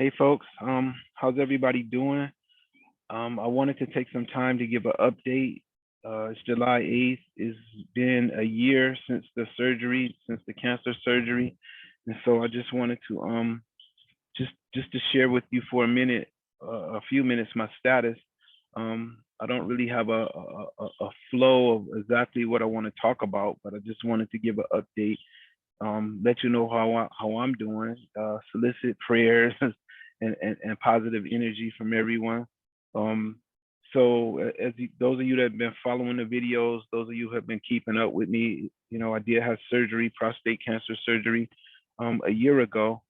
Hey folks, how's everybody doing? I wanted to take some time to give an update. It's July 8th. It's been a year since the surgery, since the cancer surgery. And so I just wanted to just to share with you for a few minutes my status. I don't really have a flow of exactly what I want to talk about, but I just wanted to give an update, let you know how I'm doing, solicit prayers and positive energy from everyone. Um, those of you that have been following the videos, those of you who have been keeping up with me, I did have surgery, prostate cancer surgery, a year ago,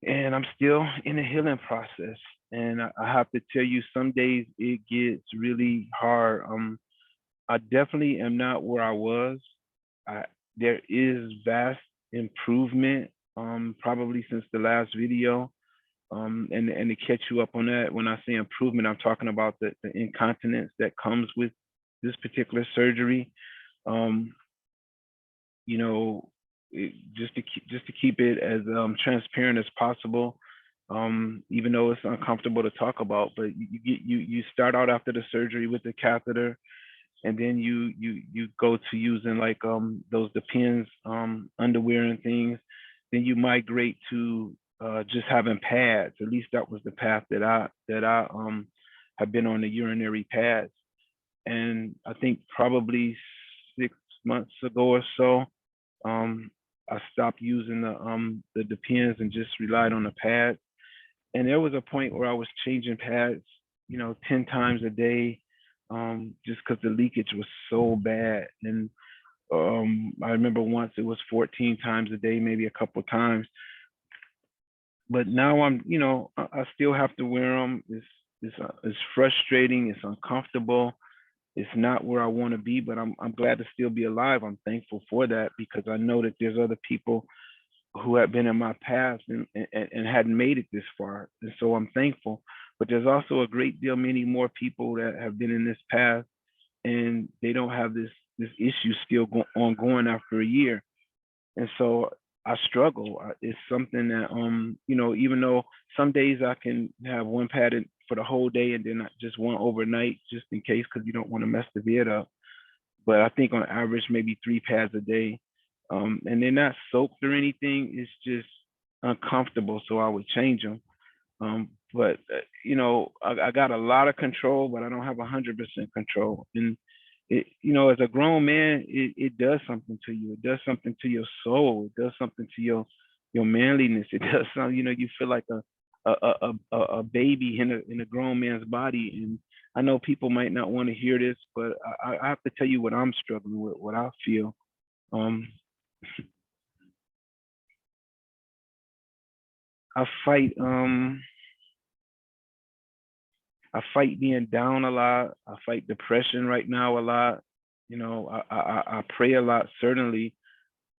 and I'm still in the healing process. And I have to tell you, some days it gets really hard. I definitely am not where I was. I, there is vast improvement, probably since the last video. And to catch you up on that, when I say improvement, I'm talking about the incontinence that comes with this particular surgery. Um, you know, just to keep it as transparent as possible. Even though it's uncomfortable to talk about, but you start out after the surgery with the catheter, and then you go to using like those Depends underwear and things. Then you migrate to just having pads. At least that was the path that I have been on, the urinary pads. And I think probably 6 months ago or so, um, I stopped using the Depends and just relied on the pads. And there was a point where I was changing pads, 10 times a day, just because the leakage was so bad. And I remember once it was 14 times a day, maybe a couple times. But now I still have to wear them. It's frustrating. It's uncomfortable. It's not where I want to be, but I'm glad to still be alive. I'm thankful for that, because I know that there's other people who have been in my past and hadn't made it this far. And so I'm thankful. But there's also a great deal, many more people that have been in this path, and they don't have this issue still ongoing after a year. And so I struggle. It's something that even though some days I can have one pad for the whole day and then just one overnight, just in case, because you don't want to mess the bed up. But I think on average maybe 3 pads a day. And they're not soaked or anything. It's just uncomfortable, so I would change them. But I got a lot of control, but I don't have 100% control. And as a grown man, it does something to you. It does something to your soul. It does something to your manliness. It does something. You feel like a baby in a grown man's body. And I know people might not want to hear this, but I have to tell you what I'm struggling with, what I feel. Um, I fight I fight being down a lot. I fight depression right now a lot. I pray a lot, certainly,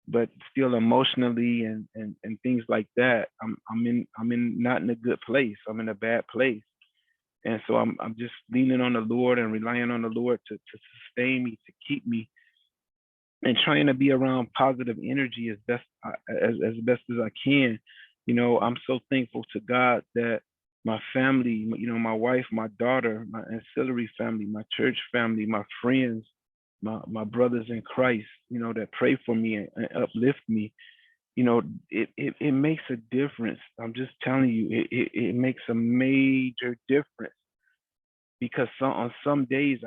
but still emotionally and things like that. I'm in not in a good place. I'm in a bad place. And so I'm just leaning on the Lord and relying on the Lord to sustain me, to keep me, and trying to be around positive energy as best as I can. I'm so thankful to God that my family, my wife, my daughter, my ancillary family, my church family, my friends, my brothers in Christ, that pray for me and uplift me. It makes a difference. I'm just telling you, it makes a major difference, because on some days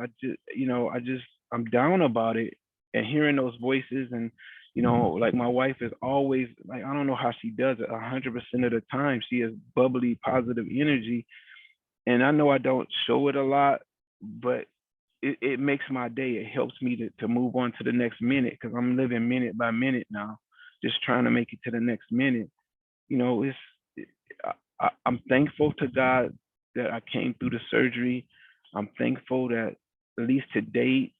I'm down about it, and hearing those voices, and like my wife is always like, I don't know how she does it. 100% of the time she has bubbly positive energy, and I know I don't show it a lot, but it makes my day. It helps me to move on to the next minute, because I'm living minute by minute now, just trying to make it to the next minute. It's I'm thankful to God that I came through the surgery. I'm thankful that, at least to date,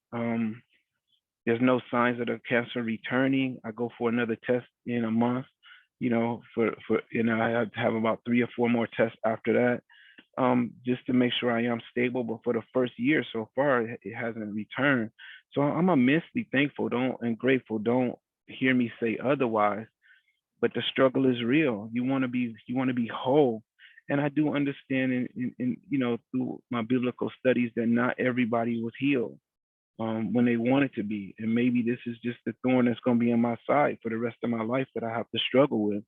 there's no signs of the cancer returning. I go for another test in a month, I have to have about 3 or 4 more tests after that, just to make sure I am stable. But for the first year so far, it hasn't returned. So I'm immensely thankful, don't and grateful. Don't hear me say otherwise. But the struggle is real. You want to be whole. And I do understand through my biblical studies that not everybody was healed when they wanted to be. And maybe this is just the thorn that's going to be in my side for the rest of my life that I have to struggle with.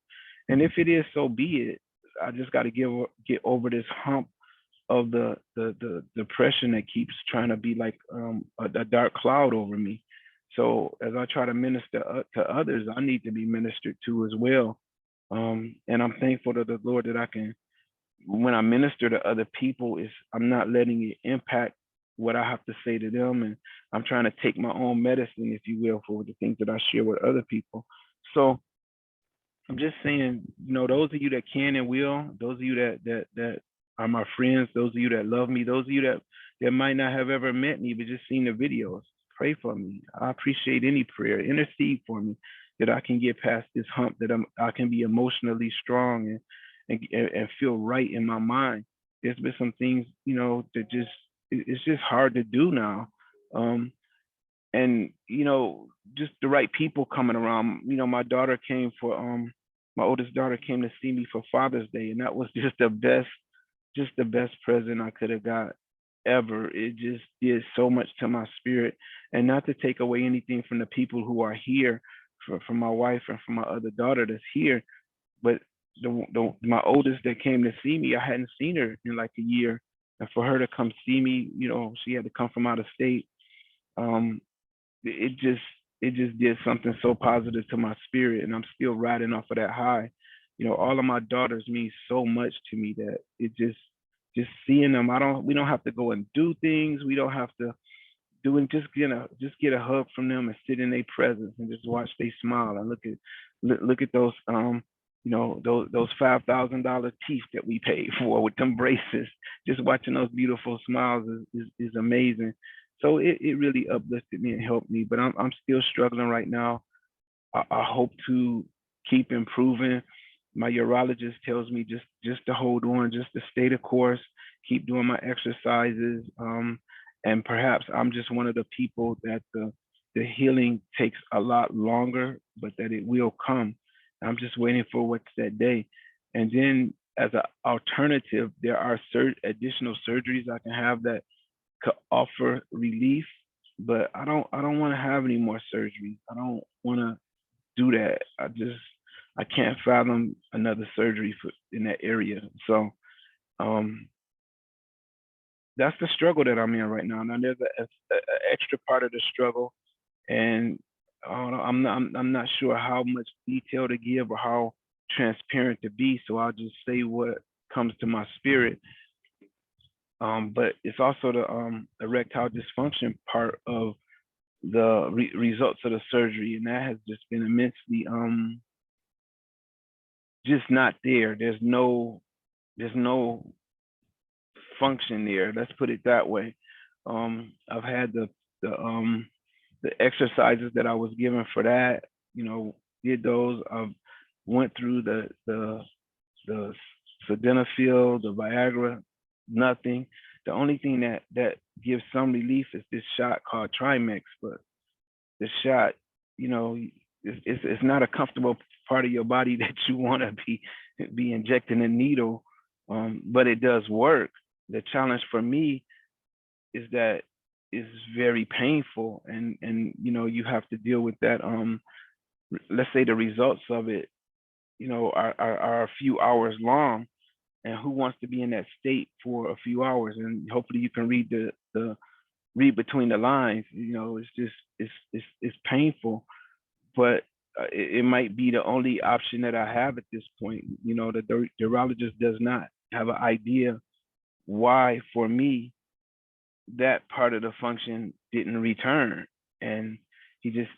And if it is, so be it. I just got to get over this hump of the depression that keeps trying to be like a dark cloud over me. So as I try to minister to others, I need to be ministered to as well. And I'm thankful to the Lord that I can, when I minister to other people, is I'm not letting it impact what I have to say to them, and I'm trying to take my own medicine, if you will, for the things that I share with other people. So I'm just saying, those of you that can and will, those of you that are my friends, those of you that love me, those of you that might not have ever met me but just seen the videos, pray for me. I appreciate any prayer. Intercede for me that I can get past this hump, that I can be emotionally strong and feel right in my mind. There's been some things, that it's just hard to do now. And just the right people coming around. My daughter came for my oldest daughter came to see me for Father's Day, and that was just the best present I could have got ever. It just did so much to my spirit. And not to take away anything from the people who are here, from my wife and from my other daughter that's here, but my oldest that came to see me, I hadn't seen her in like a year, and for her to come see me, she had to come from out of state. um it just did something so positive to my spirit, and I'm still riding off of that high. All of my daughters mean so much to me that it just seeing them. We don't have to go and do things. We don't have to do it. Just get a hug from them and sit in their presence and just watch they smile and look at those those $5,000 teeth that we paid for with them braces. Just watching those beautiful smiles is amazing. So it really uplifted me and helped me. But I'm still struggling right now. I hope to keep improving. My urologist tells me just to hold on, just to stay the course, keep doing my exercises, and perhaps I'm just one of the people that the healing takes a lot longer, but that it will come. I'm just waiting for what's that day. And then as an alternative, there are additional surgeries I can have that could offer relief, but I don't want to have any more surgeries. I don't want to do that. I can't fathom another surgery in that area. So um, that's the struggle that I'm in right now. Now there's a extra part of the struggle, and I'm not sure how much detail to give or how transparent to be. So I'll just say what comes to my spirit. But it's also the erectile dysfunction part of the results of the surgery, and that has just been immensely just not there. There's no function there. Let's put it that way. I've had the exercises that I was given for that. Did those. I've went through the sildenafil, the Viagra, nothing. The only thing that gives some relief is this shot called Trimex, but the shot, it's not a comfortable part of your body that you want to be injecting a needle, but it does work. The challenge for me is that it's very painful, and you have to deal with that. Let's say the results of it, are a few hours long, and who wants to be in that state for a few hours? And hopefully you can read between the lines. It's just it's painful, but it might be the only option that I have at this point. The urologist does not have an idea why, for me, that part of the function didn't return, and he just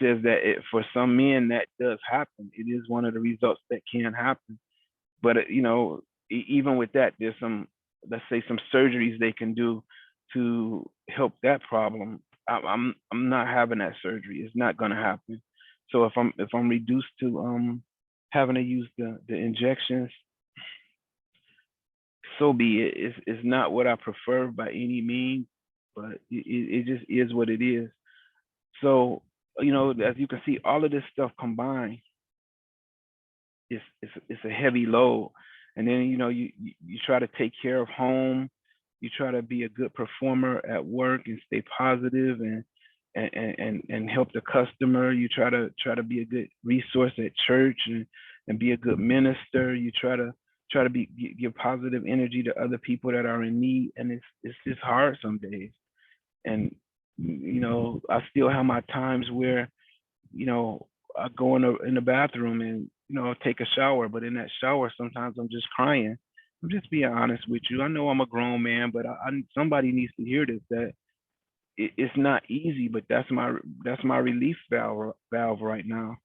says that for some men that does happen. It is one of the results that can happen, but even with that, there's some, let's say, some surgeries they can do to help that problem. I'm not having that surgery. It's not going to happen. So if I'm reduced to having to use the injections, so be it. It's not what I prefer by any means, but it just is what it is. So as you can see, all of this stuff combined, it's a heavy load. And then, you know, you try to take care of home. You try to be a good performer at work and stay positive and help the customer. You try to be a good resource at church and be a good minister. You try to give positive energy to other people that are in need. And it's just hard some days. And you know, I still have my times where, you know, I go in the bathroom and, you know, take a shower, but in that shower sometimes I'm just crying. I'm just being honest with you. I know I'm a grown man, but somebody needs to hear this, that it's not easy, but that's my relief valve right now.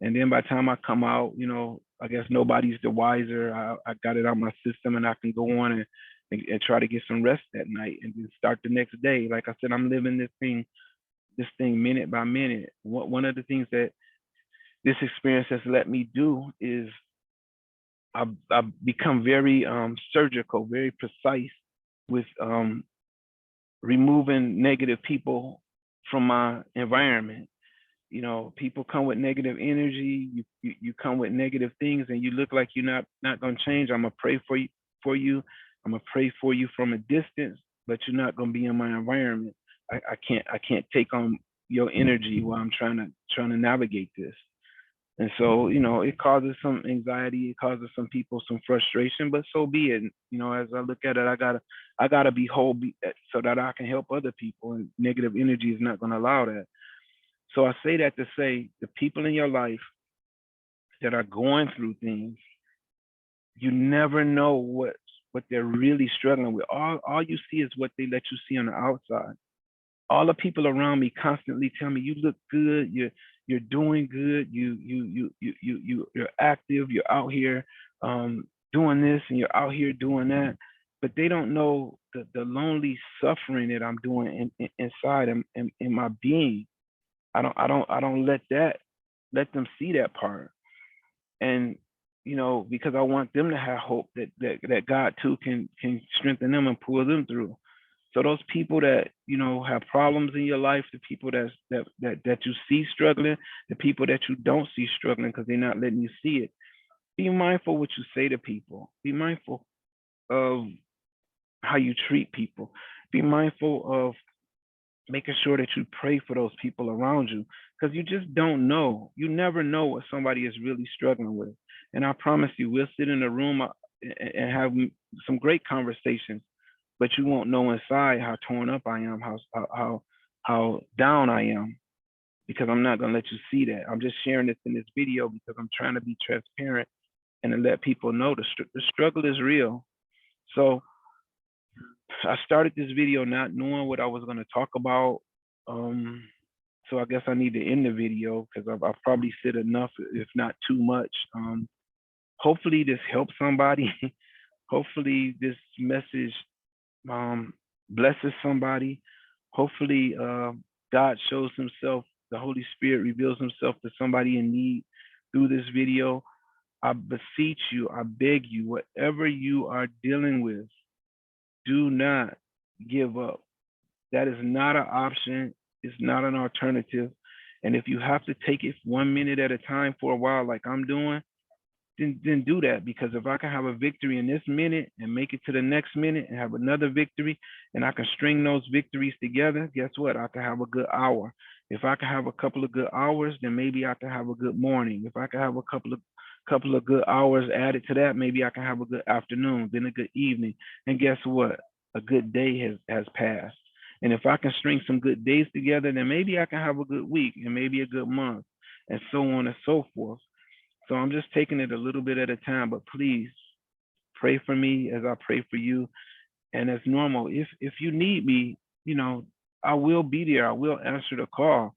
And then by the time I come out, you know, I guess nobody's the wiser. I got it out my system, and I can go on and try to get some rest that night and then start the next day. Like I said, I'm living this thing minute by minute. One of the things that this experience has let me do is I've become very surgical, very precise with removing negative people from my environment. You know, people come with negative energy. You come with negative things, and you look like you're not gonna change. I'm gonna pray for you. I'm gonna pray for you from a distance, but you're not gonna be in my environment. I can't take on your energy while I'm trying to navigate this. And so, you know, it causes some anxiety, it causes some people some frustration, but so be it. You know, as I look at it, I gotta be whole so that I can help other people, and negative energy is not gonna allow that. So I say that to say the people in your life that are going through things, you never know what they're really struggling with. All you see is what they let you see on the outside. All the people around me constantly tell me, you look good, you're doing good, you're active, you're out here doing this and you're out here doing that. But they don't know the lonely suffering that I'm doing inside in my being. I don't let them see that part. And you know, because I want them to have hope that God too can strengthen them and pull them through. So those people that, you know, have problems in your life, the people that you see struggling, the people that you don't see struggling because they're not letting you see it. Be mindful what you say to people. Be mindful of how you treat people. Be mindful of making sure that you pray for those people around you, because you just don't know. You never know what somebody is really struggling with. And I promise you, we'll sit in a room and have some great conversations, but you won't know inside how torn up I am, how down I am, because I'm not gonna let you see that. I'm just sharing this in this video because I'm trying to be transparent and to let people know the struggle is real. So I started this video not knowing what I was going to talk about. So I guess I need to end the video because I've probably said enough, if not too much. Hopefully this helps somebody. Hopefully this message blesses somebody. Hopefully God shows himself, the Holy Spirit reveals himself to somebody in need through this video. I beseech you, I beg you, whatever you are dealing with, do not give up. That is not an option. It's not an alternative. And if you have to take it 1 minute at a time for a while, like I'm doing, then do that. Because if I can have a victory in this minute and make it to the next minute and have another victory, and I can string those victories together, guess what? I can have a good hour. If I can have a couple of good hours, then maybe I can have a good morning. If I can have a couple of good hours added to that, maybe I can have a good afternoon, then a good evening. And guess what? A good day has passed. And if I can string some good days together, then maybe I can have a good week and maybe a good month, and so on and so forth. So I'm just taking it a little bit at a time, but please pray for me as I pray for you. And as normal, if you need me, you know, I will be there. I will answer the call.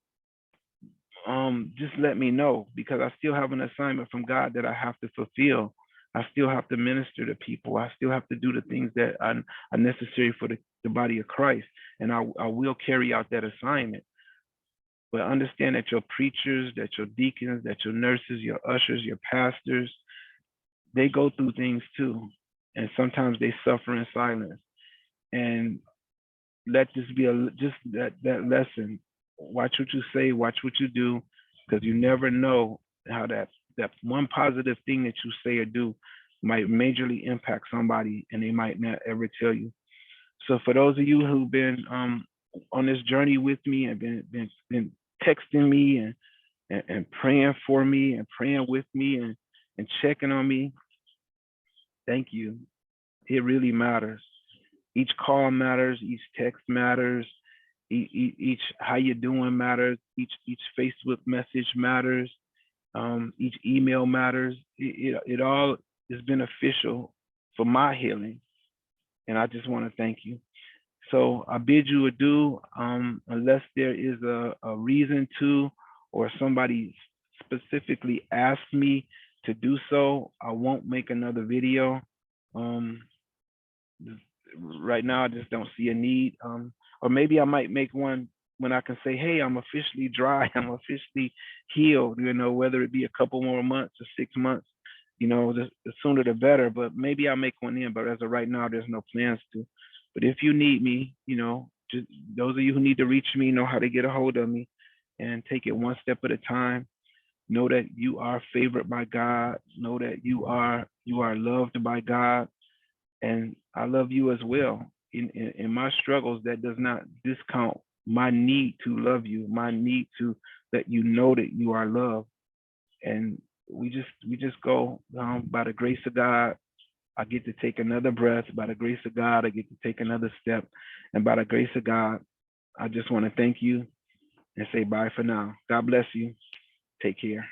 Just let me know, because I still have an assignment from God that I have to fulfill. I still have to minister to people. I still have to do the things that are necessary for the body of Christ. And I will carry out that assignment. But understand that your preachers, that your deacons, that your nurses, your ushers, your pastors, they go through things too. And sometimes they suffer in silence. And let this be just that lesson. Watch what you say, watch what you do, because you never know how that one positive thing that you say or do might majorly impact somebody, and they might not ever tell you. So for those of you who've been on this journey with me and been texting me and praying for me and praying with me and checking on me, thank you. It really matters. Each call matters. Each text matters. Each how you doing matters. Each Facebook message matters. Each email matters. It all is beneficial for my healing, and I just want to thank you. So I bid you adieu, unless there is a reason to, or somebody specifically asked me to do so, I won't make another video. Um, right now, I just don't see a need. Or maybe I might make one when I can say, hey, I'm officially dry, I'm officially healed, whether it be a couple more months or 6 months, the sooner the better. But maybe I'll make one in, but as of right now, there's no plans to. But if you need me, just those of you who need to reach me know how to get a hold of me, and take it one step at a time. Know that you are favored by God. Know that you are loved by God, and I love you as well. In my struggles, that does not discount my need to love you, my need to let you know that you are loved. And we just go, by the grace of God. I get to take another breath. By the grace of God, I get to take another step. And by the grace of God, I just want to thank you and say bye for now. God bless you. Take care.